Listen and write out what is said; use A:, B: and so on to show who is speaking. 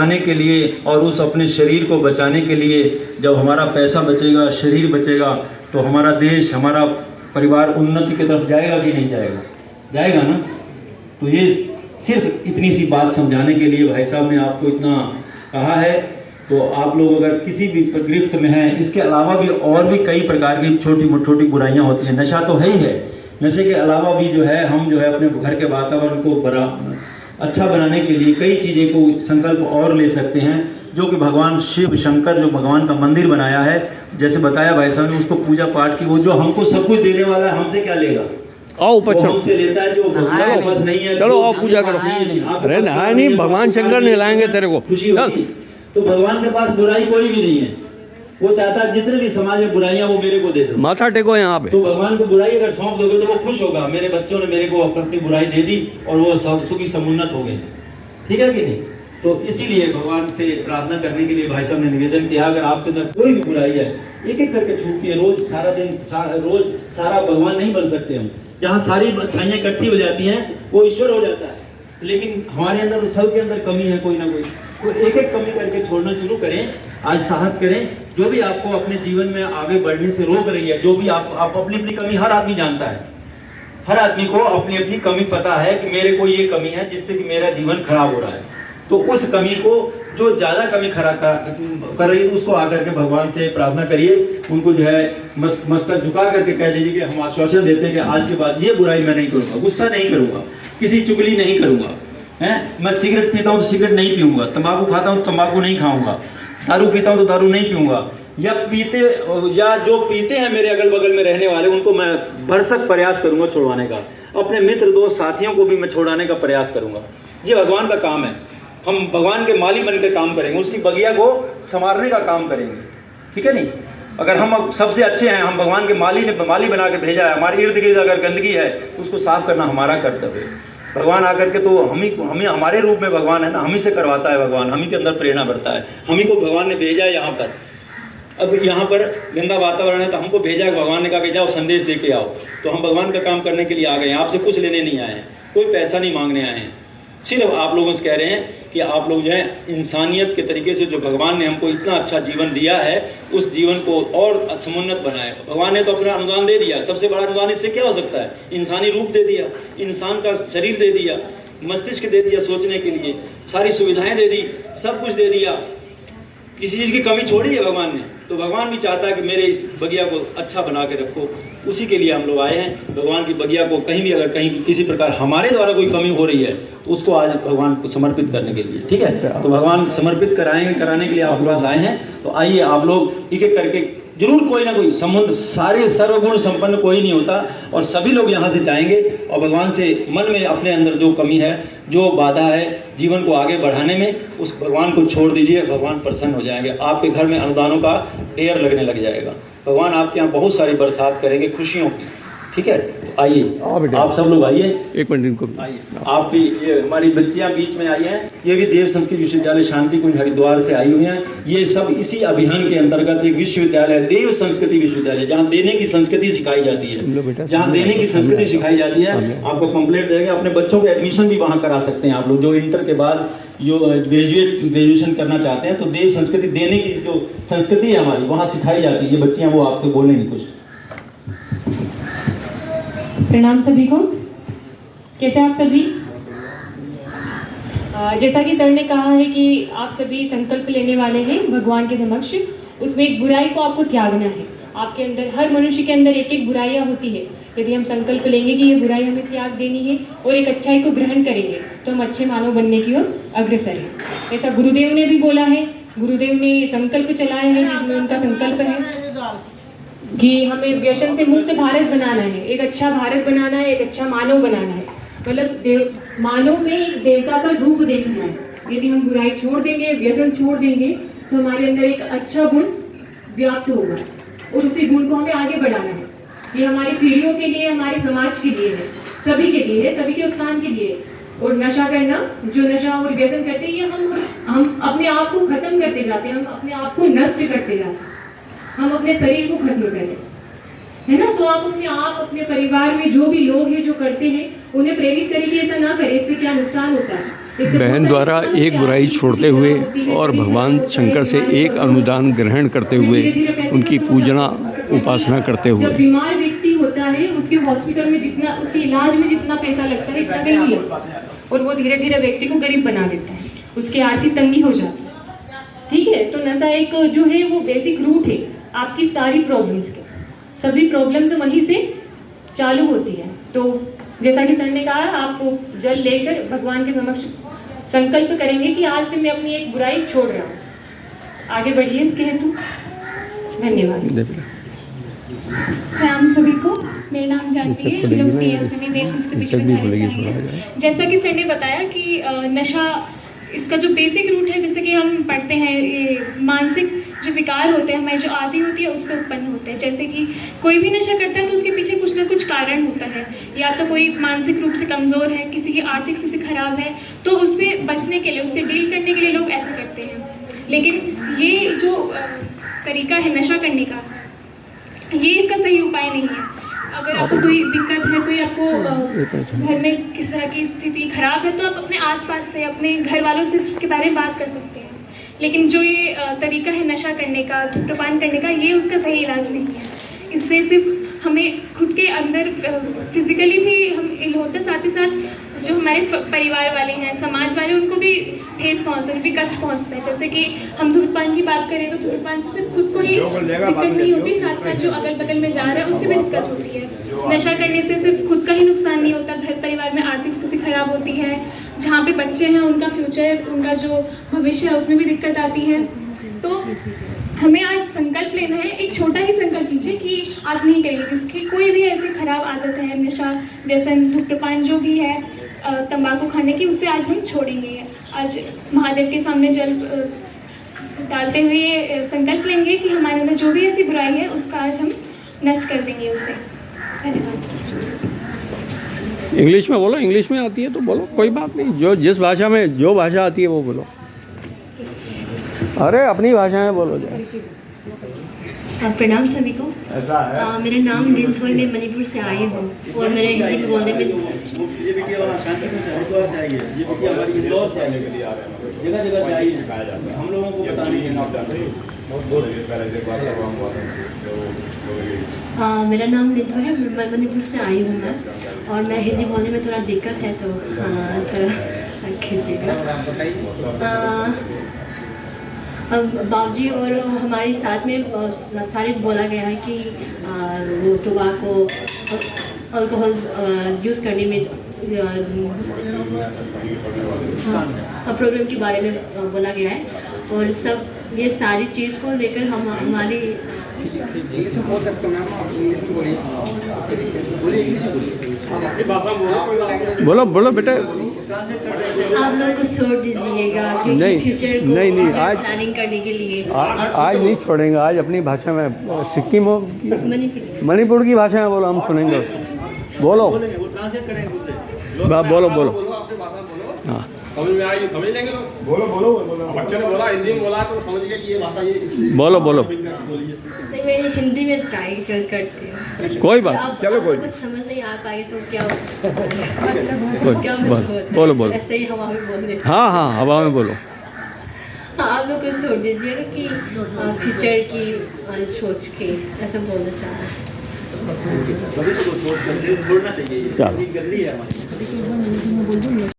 A: आने के लिए और उस अपने शरीर को बचाने के लिए जब हमारा पैसा बचेगा, शरीर बचेगा, तो हमारा देश, हमारा परिवार उन्नति की तरफ जाएगा कि नहीं जाएगा? जाएगा ना। तो ये सिर्फ इतनी सी बात समझाने के लिए भाई साहब ने आपको इतना कहा है। तो आप लोग अगर किसी भी गिरफ्त में हैं, इसके अलावा भी और भी कई प्रकार की छोटी बुराइयां होती हैं। नशा तो है ही है, नशे के अलावा भी जो है हम जो है अपने घर के वातावरण को अच्छा बनाने के लिए कई चीज़ें को संकल्प और ले सकते हैं, जो कि भगवान शिव शंकर जो भगवान का मंदिर बनाया है, जैसे बताया भाई साहब ने, उसको पूजा पाठ की, वो जो हमको सब कुछ देने वाला है, हमसे क्या लेगा?
B: आओ ऊपर चलो,
A: हमसे लेता है जो बस नहीं है।
B: चलो आओ पूजा करो। अरे नहाया नहीं, भगवान शंकर नहलाएंगे तेरे को।
A: खुशी होगी। तो भगवान के पास बुराई कोई भी नहीं है, वो चाहता है जितने भी समाज में बुराइयां वो मेरे को दे दो।
B: माथा टेको यहाँ पे।
A: तो भगवान को बुराई अगर सौंप दोगे तो वो खुश होगा, मेरे बच्चों ने मेरे को अपनी बुराई दे दी और वो सुखी समुन्नत हो गए। ठीक है कि नहीं? तो इसीलिए भगवान से प्रार्थना करने के लिए भाई साहब ने निवेदन किया, अगर आपके अंदर कोई भी बुराई है, एक एक करके छूटिए। रोज सारा दिन रोज सारा भगवान नहीं बन सकते हम। जहाँ सारी अच्छाइयाँ इकट्ठी हो जाती हैं वो ईश्वर हो जाता है, लेकिन हमारे अंदर सबके अंदर कमी है कोई ना कोई। तो एक एक कमी करके छोड़ना शुरू करें। आज साहस करें। जो भी आपको अपने जीवन में आगे बढ़ने से रोक रही है, जो भी आप अपनी अपनी कमी, हर आदमी जानता है, हर आदमी को अपनी अपनी कमी पता है कि मेरे को ये कमी है जिससे कि मेरा जीवन खराब हो रहा है। तो उस कमी को, जो ज़्यादा कमी खराब कर रही है, उसको आकर के भगवान से प्रार्थना करिए। उनको जो है मस्तक झुका करके कह दीजिए कि हम आश्वासन देते हैं कि आज के बाद ये बुराई मैं नहीं करूँगा, गुस्सा नहीं करूँगा, किसी चुगली नहीं करूँगा, हैं, मैं सिगरेट पीता हूँ तो सिगरेट नहीं पीऊँगा, तंबाकू खाता हूँ तो तंबाकू नहीं खाऊँगा, दारू पीता हूँ तो दारू नहीं पीऊँगा, या जो पीते हैं मेरे अगल बगल में रहने वाले, उनको मैं भरसक प्रयास करूँगा छुड़वाने का। अपने मित्र दोस्त साथियों को भी मैं छुड़ाने का प्रयास करूँगा। ये भगवान का काम है। हम भगवान के माली बनकर काम करेंगे, उसकी बगिया को संवारने का काम करेंगे। ठीक है नहीं? अगर हम सबसे अच्छे हैं, हम भगवान के माली बना के भेजा है, हमारे इर्द गिर्द अगर गंदगी है तो उसको साफ करना हमारा कर्तव्य है। भगवान आकर के तो हमें हमारे रूप में भगवान है ना, हम ही से करवाता है भगवान, हम ही के अंदर प्रेरणा बढ़ता है, हम ही को भगवान ने भेजा है यहाँ पर। अब यहाँ पर गंदा वातावरण है तो हमको भेजा है, भगवान ने कहा कि जाओ संदेश दे के आओ। तो हम भगवान का काम करने के लिए आ गए हैं, आपसे कुछ लेने नहीं आए हैं, कोई पैसा नहीं मांगने आए हैं। सिर्फ आप लोगों से कह रहे हैं कि आप लोग जो है इंसानियत के तरीके से, जो भगवान ने हमको इतना अच्छा जीवन दिया है, उस जीवन को और समुन्नत बनाए। भगवान ने तो अपना अनुदान दे दिया, सबसे बड़ा अनुदान इससे क्या हो सकता है? इंसानी रूप दे दिया, इंसान का शरीर दे दिया, मस्तिष्क दे दिया सोचने के लिए, सारी सुविधाएं दे दी, सब कुछ दे दिया, किसी चीज़ की कमी छोड़ी है भगवान ने। तो भगवान भी चाहता है कि मेरे इस बगिया को अच्छा बना के रखो, उसी के लिए हम लोग आए हैं। भगवान की बगिया को कहीं भी अगर कहीं किसी प्रकार हमारे द्वारा कोई कमी हो रही है तो उसको आज भगवान को समर्पित करने के लिए, ठीक है? तो भगवान समर्पित कराने के लिए आप पास आए हैं। तो आइए आप लोग एक एक करके, जरूर कोई ना कोई संबंध, सारे सर्वगुण संपन्न कोई नहीं होता, और सभी लोग यहाँ से जाएंगे और भगवान से मन में अपने अंदर जो कमी है, जो बाधा है जीवन को आगे बढ़ाने में, उस भगवान को छोड़ दीजिए। भगवान प्रसन्न हो जाएंगे, आपके घर में अनुदानों का ढेर लगने लग जाएगा। भगवान आपके यहाँ बहुत सारी बरसात करेंगे खुशियों की। ठीक है? तो आइए आप सब लोग आइए,
B: एक मिनट इनको
A: आइए। आप भी, ये हमारी बच्चियाँ बीच में आई हैं, ये भी देव संस्कृत विश्वविद्यालय शांति कुंज हरिद्वार से आई हुई हैं। ये सब इसी अभियान के अंतर्गत एक विश्वविद्यालय, देव संस्कृति विश्वविद्यालय, जहाँ देने की संस्कृति सिखाई जाती है, जहाँ देने की संस्कृति सिखाई जाती है। आपको कंप्लेंट देंगे, अपने बच्चों के एडमिशन भी वहाँ करा सकते हैं आप लोग, जो इंटर के बाद जो ग्रेजुएशन करना चाहते हैं। तो देव संस्कृति देने की जो संस्कृति है हमारी, वहाँ सिखाई जाती है। ये बच्चियाँ वो आपको बोलेंगी कुछ।
C: प्रणाम सभी को, कैसे आप सभी? जैसा कि सर ने कहा है कि आप सभी संकल्प लेने वाले हैं भगवान के समक्ष, उसमें एक बुराई को आपको त्यागना है। आपके अंदर, हर मनुष्य के अंदर एक एक बुराइयां होती है। यदि हम संकल्प लेंगे कि ये बुराई हमें त्याग देनी है और एक अच्छाई को ग्रहण करेंगे तो हम अच्छे मानव बनने की ओर अग्रसर हैं। ऐसा गुरुदेव ने भी बोला है, गुरुदेव ने संकल्प चलाया है, जिसमें उनका संकल्प है कि हमें व्यसन से मुक्त भारत बनाना है, एक अच्छा भारत बनाना है, एक अच्छा मानव बनाना है। मतलब मानव में एक देवता का रूप देखना है। यदि हम बुराई छोड़ देंगे, व्यसन छोड़ देंगे, तो हमारे अंदर एक अच्छा गुण व्याप्त होगा और उसी गुण को हमें आगे बढ़ाना है। ये हमारी पीढ़ियों के लिए, हमारे समाज के लिए है, सभी के लिए है, सभी के उत्थान के लिए। और नशा करना, जो नशा और व्यसन करते हैं, ये हम अपने आप को खत्म करते जाते हैं, हम अपने आप को नष्ट करते जाते हैं, हम अपने शरीर को खत्म करें, है ना? तो आप अपने परिवार में जो भी लोग हैं जो करते हैं, उन्हें प्रेरित करें कि ऐसा ना करें, इससे क्या नुकसान होता है।
B: बहन द्वारा एक बुराई छोड़ते हुए और भगवान शंकर से एक अनुदान ग्रहण करते हुए उनकी पूजना उपासना करते
C: जब
B: हुए
C: बीमार व्यक्ति होता है उसके हॉस्पिटल में जितना उसके इलाज में जितना पैसा लगता है इतना कहीं नहीं लगता, और वो धीरे धीरे व्यक्ति को गरीब बना देता है, उसकी आर्थिक तंगी हो जाती है। ठीक है, तो नशा एक जो है वो बेसिक रूट है आपकी सारी प्रॉब्लम्स के, सभी प्रॉब्लम्स वहीं से चालू होती है। तो जैसा कि सर ने कहा, आप जल लेकर भगवान के समक्ष संकल्प करेंगे कि आज से मैं अपनी एक बुराई छोड़ रहा हूँ, आगे बढ़िए उसके हेतु। धन्यवाद।
D: राम सभी को, मेरा नाम जानती है, हम लोग PSP में देश जैसा कि सर ने बताया कि नशा इसका जो बेसिक रूट है, जैसे कि हम पढ़ते हैं ये मानसिक जो विकार होते हैं हमारी जो आदि होती है उससे उत्पन्न होते हैं। जैसे कि कोई भी नशा करता है तो उसके पीछे कुछ ना कुछ कारण होता है, या तो कोई मानसिक रूप से कमज़ोर है, किसी की आर्थिक स्थिति खराब है, तो उससे बचने के लिए, उससे डील करने के लिए लोग ऐसा करते हैं। लेकिन ये जो तरीका है नशा करने का, ये इसका सही उपाय नहीं है। अगर आपको कोई दिक्कत है, कोई आपको घर में किस तरह की स्थिति खराब है, तो आप अपने आसपास से, अपने घर वालों से इसके बारे में बात कर सकते हैं। लेकिन जो ये तरीका है नशा करने का, धूम्रपान करने का, ये उसका सही इलाज नहीं है। इससे सिर्फ हमें खुद के अंदर फिजिकली भी हम इल होते, साथ ही साथ जो हमारे परिवार वाले हैं, समाज वाले, उनको भी ठेस पहुँचता है, उनको भी कष्ट पहुँचता है। जैसे कि हम धूम्रपान की बात करें तो धूम्रपान से सिर्फ खुद को ही दिक्कत नहीं होती, साथ साथ जो अगल बगल में जा रहा है उससे भी दिक्कत होती है। नशा करने से सिर्फ खुद का ही नुकसान नहीं होता, घर परिवार में आर्थिक स्थिति खराब होती है, जहाँ पे बच्चे हैं उनका फ्यूचर, उनका जो भविष्य है उसमें भी दिक्कत आती है। तो हमें आज संकल्प लेना है, एक छोटा ही संकल्प लीजिए कि आज नहीं करेंगे, जिसकी कोई भी ऐसी खराब आदत है, नशा, व्यसन, धूम्रपान जो भी है, तंबाकू खाने की, उसे आज हम छोड़ेंगे। आज महादेव के सामने जल डालते हुए ये संकल्प लेंगे कि हमारे अंदर जो भी ऐसी बुराई है उसका आज हम नष्ट कर देंगे उसे। धन्यवाद।
B: इंग्लिश में बोलो, इंग्लिश में आती है तो बोलो, कोई बात नहीं, जो जिस भाषा में जो भाषा आती है वो बोलो। अरे अपनी भाषा में बोलो जाए।
E: प्रणाम सभी को। मेरा नाम निंथोई, मैं मणिपुर से आई हूँ और मेरे हिंदी बोलने में
A: ये बिटिया वाला शांति से हरिद्वार से आई है, ये बिटिया हमारी इंदौर से आई है, जगह जगह से आई है, हम लोगों को बताने के
E: हाँ, मेरा नाम निंथोई है, मैं मणिपुर से आई हूँ मैं, और मैं हिंदी बोलने में थोड़ा दिक्कत है, तो थोड़ा खींचिएगा। अब बाबूजी और हमारे साथ में सारे बोला गया है कि वो टोबाको अल्कोहल यूज़ करने में प्रॉब्लम के बारे में बोला गया है, और सब ये सारी चीज़ को लेकर हम हमारी
B: बोलो बोलो बेटा।
E: आप लोग को छोड़ दीजिएगा, क्योंकि
B: नहीं,
E: फ्यूचर को
B: नहीं, नहीं, आज
E: प्लानिंग करने के लिए
B: आज नहीं छोड़ेंगे, आज अपनी भाषा में, सिक्किम हो मणिपुर की भाषा में बोलो, हम सुनेंगे उसको। बोलो बोलो बोलो। हाँ
F: समझ में आई, समझ लेंगे लोग। बोलो बोलो बोलो, बच्चों ने बोला, हिंदी में बोला तो समझ गए कि ये भाषा ये।
B: बोलो बोलो।
E: नहीं, मैं हिंदी में ट्राई करती हूँ।
B: कोई बात, चलो कोई
E: कुछ समझ नहीं आ पाई तो क्या क्या
B: बोलो बोलो।
E: ऐसे ही हवा में बोल देते।
B: हाँ हाँ, हवा में बोलो।
E: हाँ, आप लोग को छोड़ दीजिएगा कि फ्यूचर की सोच के ऐसा बोलना चाह रहा है।
A: छोड़ना चाहिए,
B: चलो।
A: गंदी है हमारी।